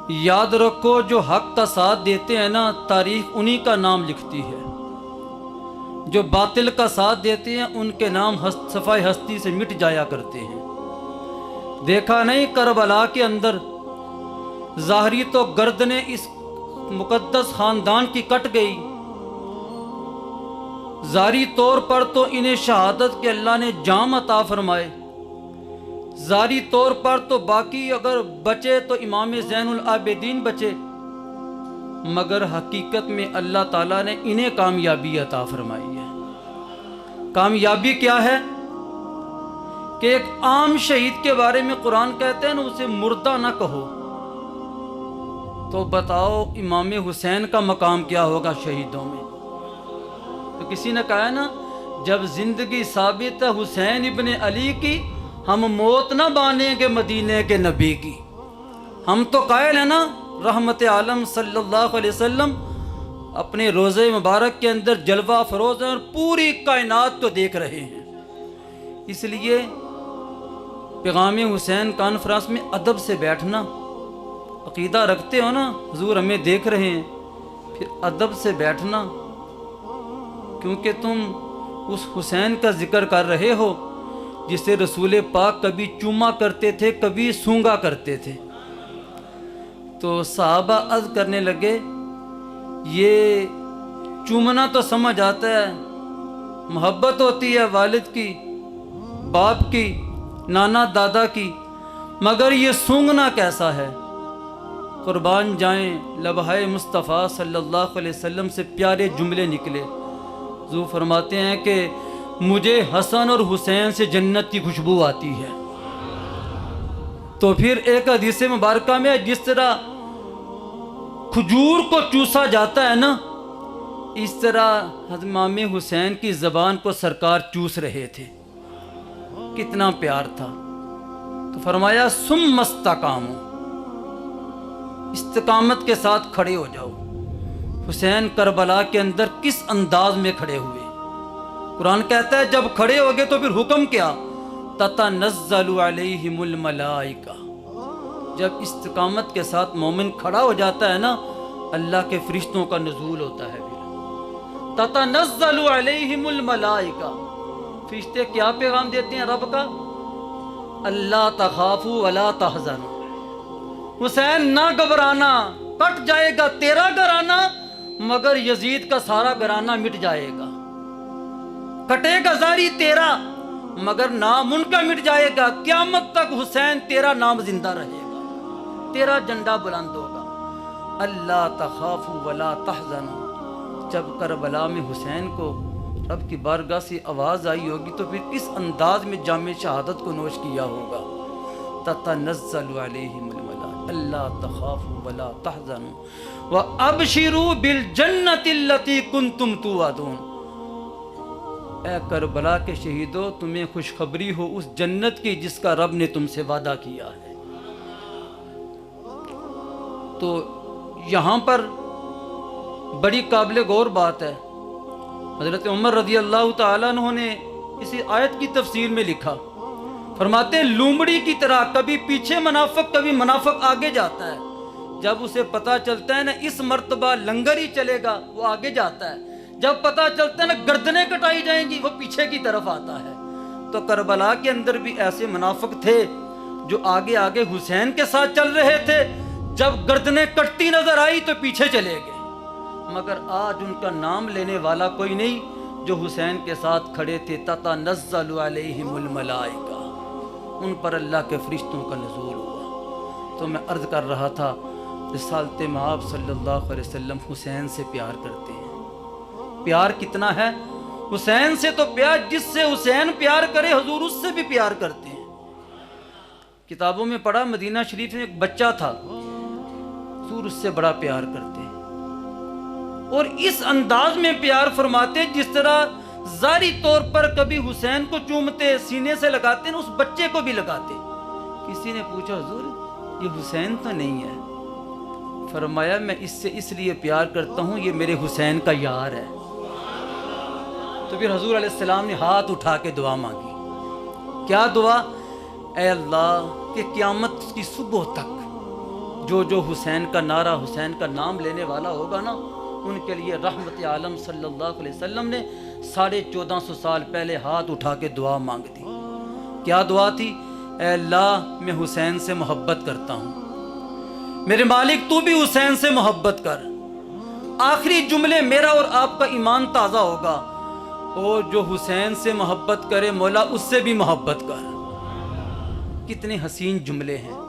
یاد رکھو جو حق کا ساتھ دیتے ہیں نا، تاریخ انہی کا نام لکھتی ہے، جو باطل کا ساتھ دیتے ہیں ان کے نام صفحہ ہستی سے مٹ جایا کرتے ہیں۔ دیکھا نہیں کربلا کے اندر ظاہری تو گردنیں اس مقدس خاندان کی کٹ گئی، ظاہری طور پر تو انہیں شہادت کے اللہ نے جام عطا فرمائے، ظاہری طور پر تو باقی اگر بچے تو امام زین العابدین بچے، مگر حقیقت میں اللہ تعالیٰ نے انہیں کامیابی عطا فرمائی ہے۔ کامیابی کیا ہے کہ ایک عام شہید کے بارے میں قرآن کہتے ہیں نا، اسے مردہ نہ کہو، تو بتاؤ امام حسین کا مقام کیا ہوگا شہیدوں میں؟ تو کسی نے کہا ہے نا، جب زندگی ثابت ہے حسین ابن علی کی، ہم موت نہ مانیں گے مدینے کے نبی کی۔ ہم تو قائل ہیں نا، رحمت عالم صلی اللہ علیہ وسلم اپنے روضہ مبارک کے اندر جلوہ فروز ہیں اور پوری کائنات کو دیکھ رہے ہیں۔ اس لیے پیغام حسین کانفرنس میں ادب سے بیٹھنا، عقیدہ رکھتے ہو نا حضور ہمیں دیکھ رہے ہیں، پھر ادب سے بیٹھنا، کیونکہ تم اس حسین کا ذکر کر رہے ہو جسے رسول پاک کبھی چوما کرتے تھے، کبھی سونگا کرتے تھے۔ تو صحابہ عرض کرنے لگے، یہ چومنا تو سمجھ آتا ہے، محبت ہوتی ہے والد کی، باپ کی، نانا دادا کی، مگر یہ سونگنا کیسا ہے؟ قربان جائیں لبہائے مصطفیٰ صلی اللہ علیہ وسلم سے پیارے جملے نکلے۔ حضور فرماتے ہیں کہ مجھے حسن اور حسین سے جنت کی خوشبو آتی ہے۔ تو پھر ایک حدیث مبارکہ میں جس طرح کھجور کو چوسا جاتا ہے نا، اس طرح امام حسین کی زبان کو سرکار چوس رہے تھے، کتنا پیار تھا۔ تو فرمایا ثم استقاموا، استقامت کے ساتھ کھڑے ہو جاؤ۔ حسین کربلا کے اندر کس انداز میں کھڑے ہوئے؟ قرآن کہتا ہے جب کھڑے ہو گئے تو پھر حکم کیا؟ تتنزل علیہم الملائکہ۔ جب استقامت کے ساتھ مومن کھڑا ہو جاتا ہے نا، اللہ کے فرشتوں کا نزول ہوتا ہے۔ پھر تتنزل علیہم الملائکہ، فرشتے کیا پیغام دیتے ہیں رب کا؟ اللہ تخافوا ولا تحزنوا، حسین نہ گھبرانا، کٹ جائے گا تیرا گھرانہ مگر یزید کا سارا گھرانہ مٹ جائے گا، کٹے گا زاری تیرا مگر نام ان کا مٹ جائے گا، قیامت تک حسین تیرا نام زندہ رہے گا، تیرا جھنڈا بلند ہوگا۔ اللہ تخافوا ولا تحزنوا، جب کربلا میں حسین کو رب کی بارگاہ سے آواز آئی ہوگی تو پھر کس انداز میں جام شہادت کو نوش کیا ہوگا؟ تتنزل علیہم الملائکہ اللہ تخافوا ولا تحزنوا وابشروا بالجنۃ التی کنتم توعدون۔ اے کربلا کے شہیدوں، تمہیں خوشخبری ہو اس جنت کی جس کا رب نے تم سے وعدہ کیا ہے۔ تو یہاں پر بڑی قابل غور بات ہے، حضرت عمر رضی اللہ تعالیٰ عنہ نے اسی آیت کی تفسیر میں لکھا، فرماتے ہیں لومڑی کی طرح کبھی پیچھے منافق کبھی منافق آگے جاتا ہے، جب اسے پتا چلتا ہے نا اس مرتبہ لنگر ہی چلے گا وہ آگے جاتا ہے، جب پتا چلتا ہے نا گردنیں کٹائی جائیں گی وہ پیچھے کی طرف آتا ہے۔ تو کربلا کے اندر بھی ایسے منافق تھے جو آگے آگے حسین کے ساتھ چل رہے تھے، جب گردنیں کٹتی نظر آئی تو پیچھے چلے گئے، مگر آج ان کا نام لینے والا کوئی نہیں جو حسین کے ساتھ کھڑے تھے۔ تتنزل علیہم الملائکہ، ان پر اللہ کے فرشتوں کا نزول ہوا۔ تو میں عرض کر رہا تھا رسالت مآب صلی اللہ علیہ وسلم حسین سے پیار کرتے ہیں۔ پیار کتنا ہے حسین سے؟ تو پیار جس سے حسین پیار کرے حضور اس سے بھی پیار کرتے ہیں۔ کتابوں میں پڑھا مدینہ شریف میں ایک بچہ تھا، حضور اس سے بڑا پیار کرتے ہیں، اور اس انداز میں پیار فرماتے جس طرح ظاہری طور پر کبھی حسین کو چومتے، سینے سے لگاتے، اس بچے کو بھی لگاتے۔ کسی نے پوچھا حضور یہ حسین تو نہیں ہے؟ فرمایا میں اس سے اس لیے پیار کرتا ہوں، یہ میرے حسین کا یار ہے۔ تو پھر حضور علیہ السلام نے ہاتھ اٹھا کے دعا مانگی۔ کیا دعا؟ اے اللہ کہ قیامت کی صبح تک جو حسین کا نعرہ، حسین کا نام لینے والا ہوگا نا، ان کے لیے رحمت عالم صلی اللہ علیہ وسلم نے 1450 سال پہلے ہاتھ اٹھا کے دعا مانگ دی۔ کیا دعا تھی؟ اے اللہ میں حسین سے محبت کرتا ہوں، میرے مالک تو بھی حسین سے محبت کر۔ آخری جملے میرا اور آپ کا ایمان تازہ ہوگا، اور جو حسین سے محبت کرے مولا اس سے بھی محبت کر۔ کتنے حسین جملے ہیں۔